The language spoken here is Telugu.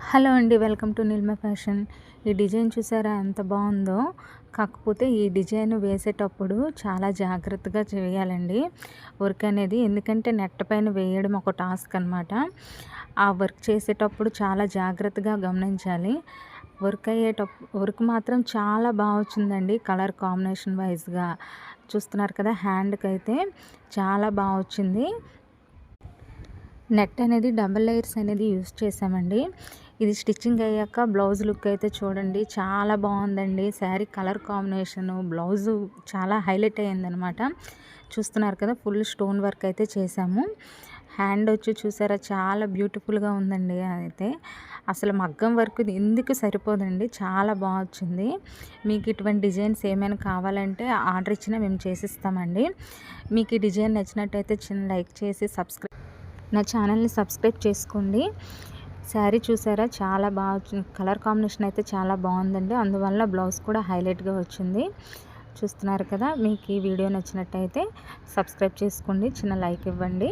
హలో అండి, వెల్కమ్ టు నిల్మ ఫ్యాషన్. ఈ డిజైన్ చూసారా ఎంత బాగుందో. కాకపోతే ఈ డిజైన్ వేసేటప్పుడు చాలా జాగ్రత్తగా చేయాలండి వర్క్ అనేది. ఎందుకంటే నెట్ పైన వేయడం ఒక టాస్క్ అనమాట. ఆ వర్క్ చేసేటప్పుడు చాలా జాగ్రత్తగా గమనించాలి. వర్క్ మాత్రం చాలా బాగా వచ్చిందండి. కలర్ కాంబినేషన్ వైజ్గా చూస్తున్నారు కదా. హ్యాండ్కి అయితే చాలా బాగా వచ్చింది. నెట్ అనేది డబల్ లేయర్స్ అనేది యూస్ చేసామండి. ఇది స్టిచ్చింగ్ అయ్యాక బ్లౌజ్ లుక్ అయితే చూడండి, చాలా బాగుందండి. శారీ కలర్ కాంబినేషను, బ్లౌజు చాలా హైలైట్ అయ్యిందనమాట. చూస్తున్నారు కదా, ఫుల్ స్టోన్ వర్క్ అయితే చేసాము. హ్యాండ్ వచ్చి చూసారా, చాలా బ్యూటిఫుల్గా ఉందండి. అయితే అసలు మగ్గం వర్క్ ఎందుకు సరిపోదండి, చాలా బాగా వచ్చింది. మీకు ఇటువంటి డిజైన్స్ ఏమైనా కావాలంటే ఆర్డర్ ఇచ్చినా మేము చేసిస్తామండి. మీకు ఈ డిజైన్ నచ్చినట్టయితే చిన్న లైక్ చేసి నా ఛానల్ని సబ్స్క్రైబ్ చేసుకోండి. శారీ చూసారా, చాలా బాగా వచ్చింది. కలర్ కాంబినేషన్ అయితే చాలా బాగుందండి. అందువల్ల బ్లౌజ్ కూడా హైలైట్గా వచ్చింది. చూస్తున్నారు కదా. మీకు ఈ వీడియో నచ్చినట్టయితే సబ్స్క్రైబ్ చేసుకోండి, చిన్న లైక్ ఇవ్వండి.